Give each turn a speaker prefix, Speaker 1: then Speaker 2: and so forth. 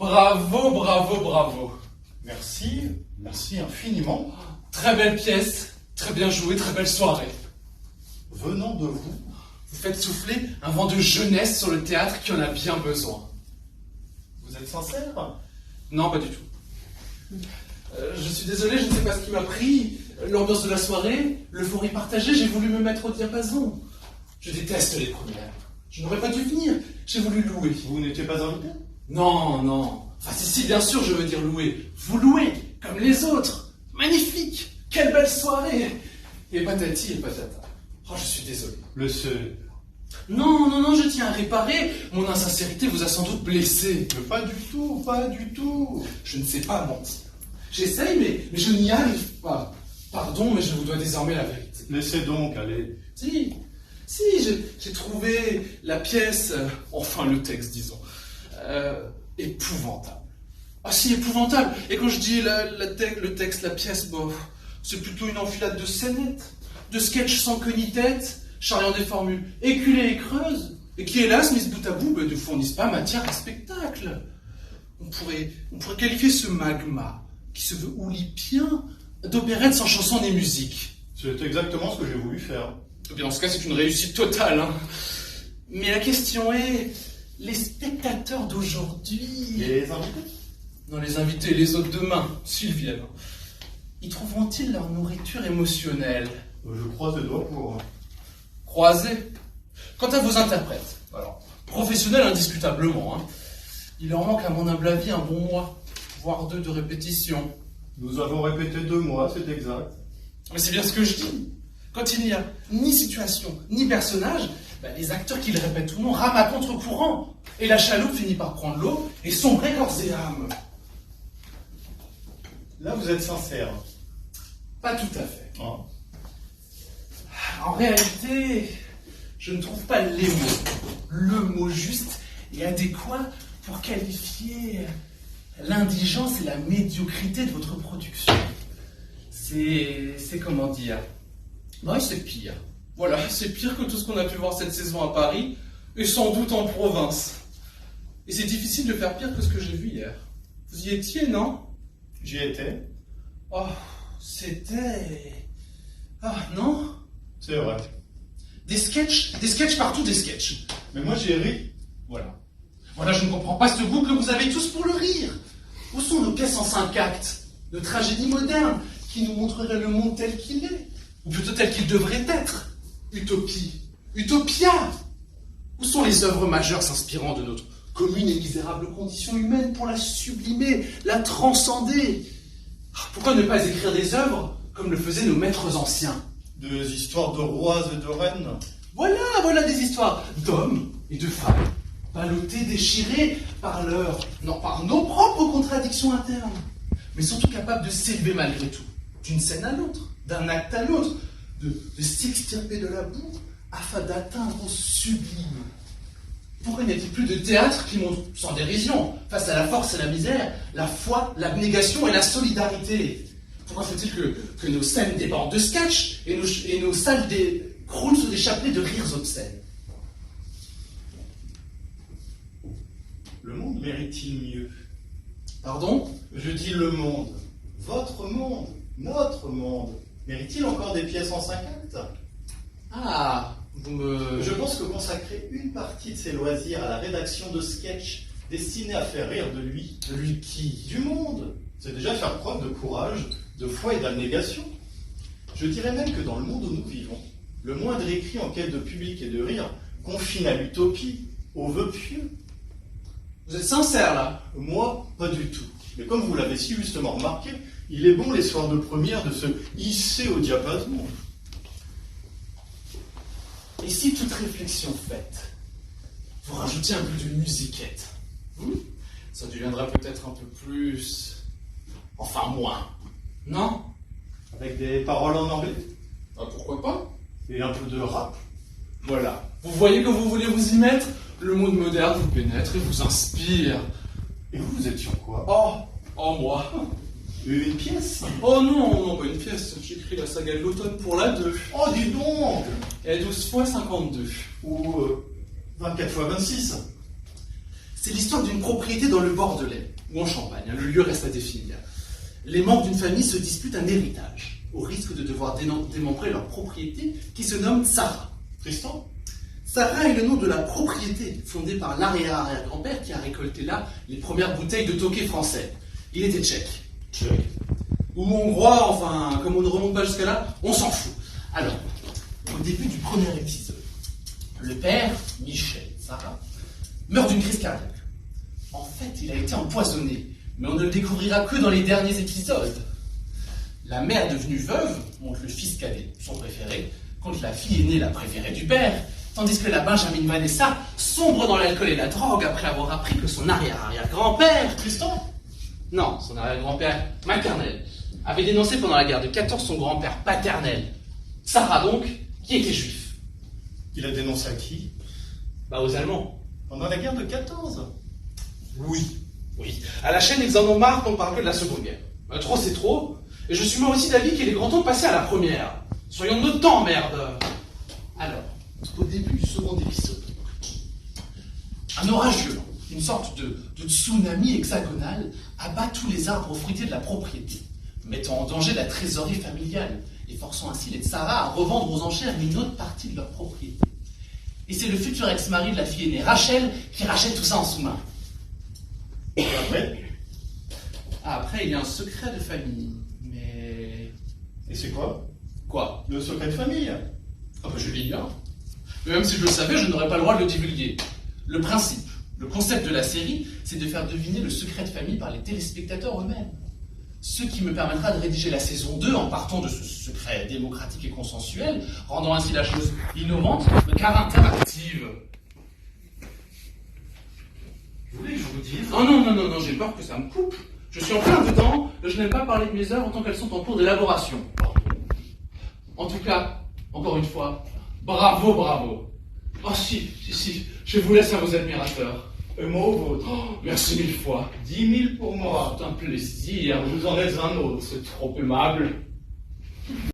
Speaker 1: Bravo, bravo, bravo.
Speaker 2: Merci, merci infiniment.
Speaker 1: Très belle pièce, très bien joué, très belle soirée.
Speaker 2: Venant de vous,
Speaker 1: Vous faites souffler un vent de jeunesse sur le théâtre qui en a bien besoin.
Speaker 2: vous êtes sincère?
Speaker 1: Non, pas du tout. Je suis désolé, je ne sais pas ce qui m'a pris. L'ambiance de la soirée, l'euphorie partagée, j'ai voulu me mettre au diapason. Je déteste les premières. Je n'aurais pas dû venir, j'ai voulu louer.
Speaker 2: Vous n'étiez pas invité?
Speaker 1: Non, non. Enfin, si, bien sûr, je veux dire louer. Vous louez, comme les autres. Magnifique. Quelle belle soirée. Et patati et patata. Oh, je suis désolé.
Speaker 2: Le seul.
Speaker 1: Non, non, non, je tiens à réparer. Mon insincérité vous a sans doute blessé.
Speaker 2: Mais pas du tout, pas du tout.
Speaker 1: Je ne sais pas mentir. J'essaye, mais je n'y arrive pas. Pardon, mais je vous dois désormais la vérité.
Speaker 2: Laissez donc aller.
Speaker 1: Si, j'ai trouvé la pièce, enfin le texte, disons, épouvantable. Ah si, épouvantable. Et quand je dis le texte, la pièce, bon, c'est plutôt une enfilade de scénettes, de sketchs sans queue ni tête, charriant des formules éculées et creuses, et qui, hélas, mises bout à bout, ne fournissent pas matière à spectacle. On pourrait qualifier ce magma, qui se veut oulipien, d'opérette sans chanson ni musique.
Speaker 2: C'est exactement ce que j'ai voulu faire.
Speaker 1: Eh bien, dans ce cas, c'est une réussite totale. Hein. Mais la question est, les spectateurs d'aujourd'hui...
Speaker 2: Les invités?
Speaker 1: Non, les invités, les autres demain, s'ils viennent. Y trouveront-ils leur nourriture émotionnelle?
Speaker 2: Je croise les doigts pour...
Speaker 1: Croisés. Quant à vos interprètes, alors, professionnels indiscutablement, hein, il leur manque à mon humble avis un bon mois, voire 2 de répétition.
Speaker 2: Nous avons répété 2 mois, c'est exact.
Speaker 1: Mais c'est bien ce que je dis. Quand il n'y a ni situation, ni personnage, les acteurs, qu'ils répètent ou non, rament à contre-courant. Et la chaloupe finit par prendre l'eau et sombrer corps et âme.
Speaker 2: Là, vous êtes sincère.
Speaker 1: Pas tout à fait.
Speaker 2: Hein?
Speaker 1: En réalité, je ne trouve pas les mots, le mot juste et adéquat pour qualifier l'indigence et la médiocrité de votre production. C'est comment dire? Oui, c'est pire. Voilà, c'est pire que tout ce qu'on a pu voir cette saison à Paris, et sans doute en province. Et c'est difficile de faire pire que ce que j'ai vu hier. Vous y étiez, non?
Speaker 2: J'y étais.
Speaker 1: Oh, c'était... Ah, non?
Speaker 2: C'est vrai.
Speaker 1: Des sketchs partout, des sketchs.
Speaker 2: Mais moi, j'ai ri.
Speaker 1: Voilà. Voilà, je ne comprends pas ce goût que vous avez tous pour le rire. Où sont nos pièces en 5 actes, de tragédie moderne, qui nous montreraient le monde tel qu'il est, ou plutôt tel qu'il devrait être? Utopie. Utopia. Où sont les œuvres majeures s'inspirant de notre commune et misérable condition humaine pour la sublimer, la transcender? Pourquoi ne pas écrire des œuvres comme le faisaient nos maîtres anciens?
Speaker 2: Des histoires de rois et de reines.
Speaker 1: Voilà des histoires d'hommes et de femmes, ballottés, déchirés par nos propres contradictions internes, mais surtout capables de s'élever malgré tout, d'une scène à l'autre, d'un acte à l'autre, de s'extirper de la boue afin d'atteindre au sublime. Pourquoi n'y a-t-il plus de théâtre qui montre, sans dérision, face à la force et la misère, la foi, l'abnégation et la solidarité? Pourquoi faut-il que nos scènes débordent de sketchs et nos salles croulent sous des chapelets de rires obscènes?
Speaker 2: Le monde mérite-t-il mieux?
Speaker 1: Pardon?
Speaker 2: Je dis le monde. Votre monde. Notre monde. Mérite-t-il encore des pièces en 5 actes?
Speaker 1: Ah, vous me...
Speaker 2: Je pense que consacrer une partie de ses loisirs à la rédaction de sketchs destinés à faire rire de lui,
Speaker 1: qui?
Speaker 2: du monde, c'est déjà faire preuve de courage, de foi et d'abnégation. Je dirais même que dans le monde où nous vivons, le moindre écrit en quête de public et de rire confine à l'utopie, aux vœux pieux.
Speaker 1: Vous êtes sincère, là?
Speaker 2: Moi, pas du tout. Mais comme vous l'avez si justement remarqué, il est bon les soirs de première de se hisser au diapason.
Speaker 1: Et si toute réflexion faite, vous rajoutiez un peu de musiquette, ça deviendra peut-être un peu plus... Enfin, moins. Non?
Speaker 2: Avec des paroles en anglais
Speaker 1: Ah, pourquoi pas?
Speaker 2: et un peu de rap.
Speaker 1: Voilà. Vous voyez que vous voulez vous y mettre? Le monde moderne vous pénètre et vous inspire.
Speaker 2: Et vous étiez quoi?
Speaker 1: Oh, moi.
Speaker 2: Une pièce?
Speaker 1: Oh non, pas une pièce. J'écris la saga de l'automne pour la 2.
Speaker 2: Oh, dis donc!
Speaker 1: Et 12 fois 52.
Speaker 2: Ou 24 fois 26.
Speaker 1: C'est l'histoire d'une propriété dans le Bordelais, ou en Champagne, le lieu reste à définir. Les membres d'une famille se disputent un héritage, au risque de devoir démembrer leur propriété, qui se nomme Sarah.
Speaker 2: Tristan?
Speaker 1: Sarah est le nom de la propriété, fondée par l'arrière-arrière-grand-père qui a récolté là les premières bouteilles de tokay français. Il était tchèque.
Speaker 2: Tchèque.
Speaker 1: Ou hongrois, enfin, comme on ne remonte pas jusqu'à là, on s'en fout. Alors, au début du premier épisode, le père, Michel Sarah, meurt d'une crise cardiaque. En fait, il a été empoisonné, mais on ne le découvrira que dans les derniers épisodes. La mère devenue veuve montre le fils cadet, son préféré, contre la fille aînée, la préférée du père, tandis que la Benjamin Vanessa sombre dans l'alcool et la drogue après avoir appris que son arrière-arrière-grand-père...
Speaker 2: Tristan?
Speaker 1: Non, son arrière-grand-père, maternel, avait dénoncé pendant la guerre de 14 son grand-père paternel, Sarah donc, qui était juif.
Speaker 2: Il a dénoncé à qui?
Speaker 1: Aux Allemands.
Speaker 2: Pendant la guerre de 14?
Speaker 1: Oui. À la chaîne, ils en ont marre qu'on parle que de la Seconde Guerre. Trop, c'est trop. Et je suis moi aussi d'avis qu'il est grand temps de passer à la première. Soyons de notre temps, merde. Alors, au début du second épisode, un orage violent, une sorte de tsunami hexagonal, abat tous les arbres fruités de la propriété, mettant en danger la trésorerie familiale et forçant ainsi les Tsarats à revendre aux enchères une autre partie de leur propriété. Et c'est le futur ex-mari de la fille aînée, Rachel, qui rachète tout ça en sous-main.
Speaker 2: Et après?
Speaker 1: Après, il y a un secret de famille, mais...
Speaker 2: Et c'est quoi?
Speaker 1: Quoi?
Speaker 2: Le secret de famille?
Speaker 1: Je l'ignore. Mais même si je le savais, je n'aurais pas le droit de le divulguer. Le principe, le concept de la série, c'est de faire deviner le secret de famille par les téléspectateurs eux-mêmes. Ce qui me permettra de rédiger la saison 2 en partant de ce secret démocratique et consensuel, rendant ainsi la chose innovante, car interactive.
Speaker 2: Vous voulez que je vous dise?
Speaker 1: Non, j'ai peur que ça me coupe. Je suis en plein dedans, je n'aime pas parler de mes œuvres tant qu'elles sont en cours d'élaboration. En tout cas, encore une fois, bravo. Oh si, je vous laisse à vos admirateurs.
Speaker 2: Moi au vôtre.
Speaker 1: Merci 1000 fois.
Speaker 2: 10 000 pour moi.
Speaker 1: C'est un plaisir.
Speaker 2: Vous en êtes un autre.
Speaker 1: C'est trop aimable.